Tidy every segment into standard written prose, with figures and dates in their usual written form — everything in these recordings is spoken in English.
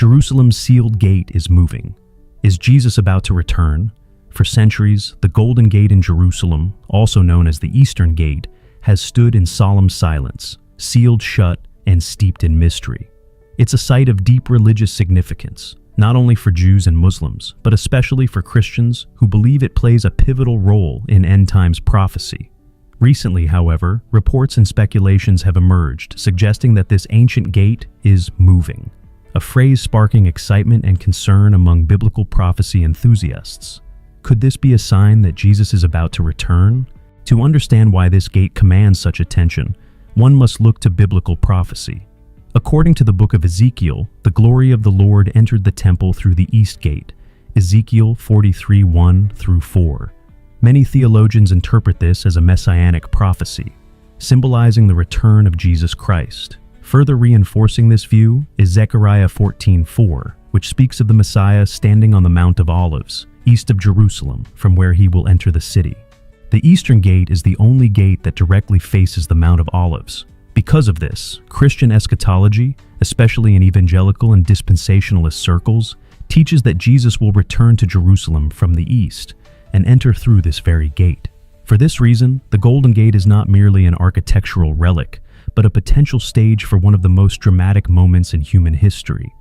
Jerusalem's sealed gate is moving. Is Jesus about to return? For centuries, the Golden Gate in Jerusalem, also known as the Eastern Gate, has stood in solemn silence, sealed shut and steeped in mystery. It's a site of deep religious significance, not only for Jews and Muslims, but especially for Christians who believe it plays a pivotal role in end-times prophecy. Recently, however, reports and speculations have emerged suggesting that this ancient gate is moving, a phrase sparking excitement and concern among biblical prophecy enthusiasts. Could this be a sign that Jesus is about to return? To understand why this gate commands such attention, one must look to biblical prophecy. According to the book of Ezekiel, the glory of the Lord entered the temple through the east gate, Ezekiel 43:1-4. Many theologians interpret this as a messianic prophecy, symbolizing the return of Jesus Christ. Further reinforcing this view is Zechariah 14:4, which speaks of the Messiah standing on the Mount of Olives, east of Jerusalem, from where he will enter the city. The Eastern Gate is the only gate that directly faces the Mount of Olives. Because of this, Christian eschatology, especially in evangelical and dispensationalist circles, teaches that Jesus will return to Jerusalem from the east and enter through this very gate. For this reason, the Golden Gate is not merely an architectural relic, but a potential stage for one of the most dramatic moments in human history.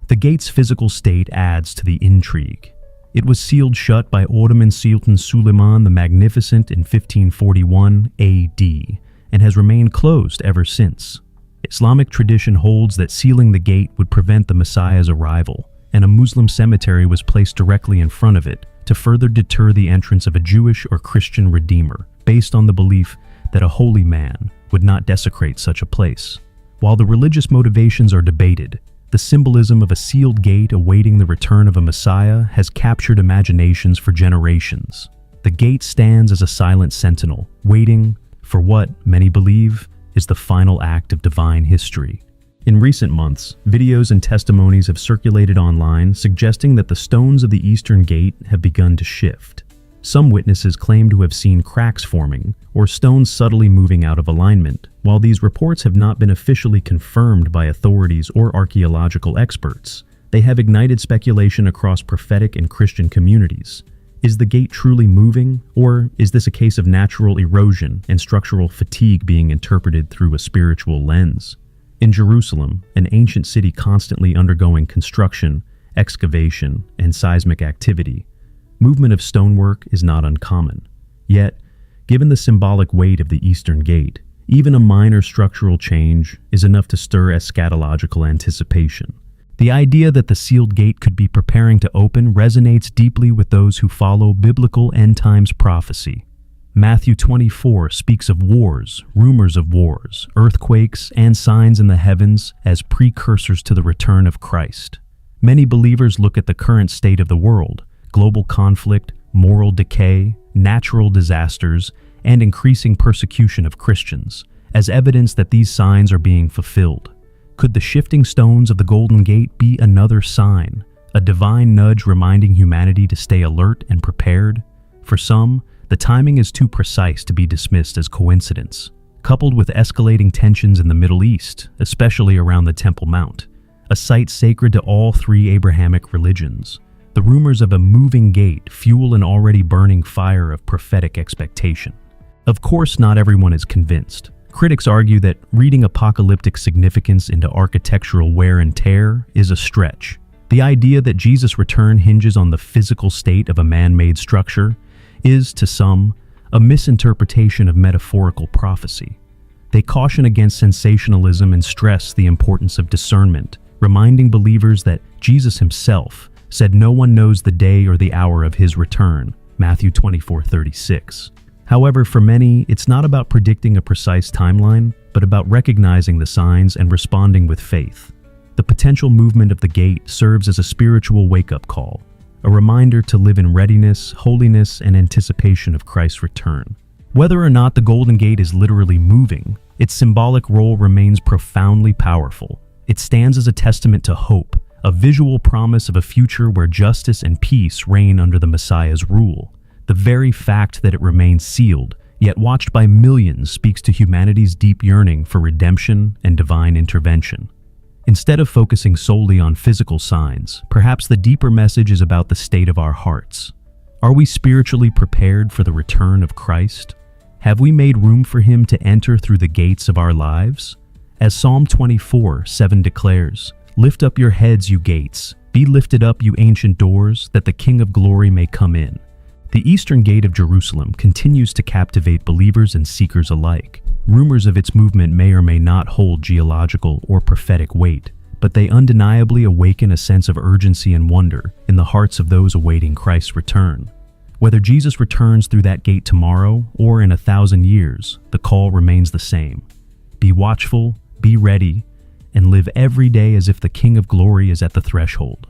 The gate's physical state adds to the intrigue. It was sealed shut by Ottoman Sultan Suleiman the Magnificent in 1541 AD and has remained closed ever since. Islamic tradition holds that sealing the gate would prevent the Messiah's arrival, and a Muslim cemetery was placed directly in front of it to further deter the entrance of a Jewish or Christian redeemer, based on the belief that a holy man would not desecrate such a place. While the religious motivations are debated, the symbolism of a sealed gate awaiting the return of a Messiah has captured imaginations for generations. The gate stands as a silent sentinel, waiting for what many believe is the final act of divine history. In recent months, videos and testimonies have circulated online suggesting that the stones of the Eastern Gate have begun to shift. Some witnesses claim to have seen cracks forming or stones subtly moving out of alignment. While these reports have not been officially confirmed by authorities or archaeological experts, they have ignited speculation across prophetic and Christian communities. Is the gate truly moving, or is this a case of natural erosion and structural fatigue being interpreted through a spiritual lens? In Jerusalem, an ancient city constantly undergoing construction, excavation, and seismic activity, movement of stonework is not uncommon. Yet, given the symbolic weight of the Eastern Gate, even a minor structural change is enough to stir eschatological anticipation. The idea that the sealed gate could be preparing to open resonates deeply with those who follow biblical end-times prophecy. Matthew 24 speaks of wars, rumors of wars, earthquakes, and signs in the heavens as precursors to the return of Christ. Many believers look at the current state of the world, global conflict, moral decay, natural disasters, and increasing persecution of Christians, as evidence that these signs are being fulfilled. Could the shifting stones of the Golden Gate be another sign, a divine nudge reminding humanity to stay alert and prepared? For some, the timing is too precise to be dismissed as coincidence. Coupled with escalating tensions in the Middle East, especially around the Temple Mount, a site sacred to all three Abrahamic religions, the rumors of a moving gate fuel an already burning fire of prophetic expectation. Of course, not everyone is convinced. Critics argue that reading apocalyptic significance into architectural wear and tear is a stretch. The idea that Jesus' return hinges on the physical state of a man-made structure is, to some, a misinterpretation of metaphorical prophecy. They caution against sensationalism and stress the importance of discernment, reminding believers that Jesus himself said no one knows the day or the hour of his return, Matthew 24:36. However, for many, it's not about predicting a precise timeline, but about recognizing the signs and responding with faith. The potential movement of the gate serves as a spiritual wake-up call, a reminder to live in readiness, holiness, and anticipation of Christ's return. Whether or not the Golden Gate is literally moving, its symbolic role remains profoundly powerful. It stands as a testament to hope, a visual promise of a future where justice and peace reign under the Messiah's rule. The very fact that it remains sealed, yet watched by millions, speaks to humanity's deep yearning for redemption and divine intervention. Instead of focusing solely on physical signs, perhaps the deeper message is about the state of our hearts. Are we spiritually prepared for the return of Christ? Have we made room for him to enter through the gates of our lives? As Psalm 24:7 declares, "Lift up your heads, you gates. Be lifted up, you ancient doors, that the King of glory may come in." The Eastern Gate of Jerusalem continues to captivate believers and seekers alike. Rumors of its movement may or may not hold geological or prophetic weight, but they undeniably awaken a sense of urgency and wonder in the hearts of those awaiting Christ's return. Whether Jesus returns through that gate tomorrow or in 1,000 years, the call remains the same. Be watchful, be ready, and live every day as if the King of Glory is at the threshold.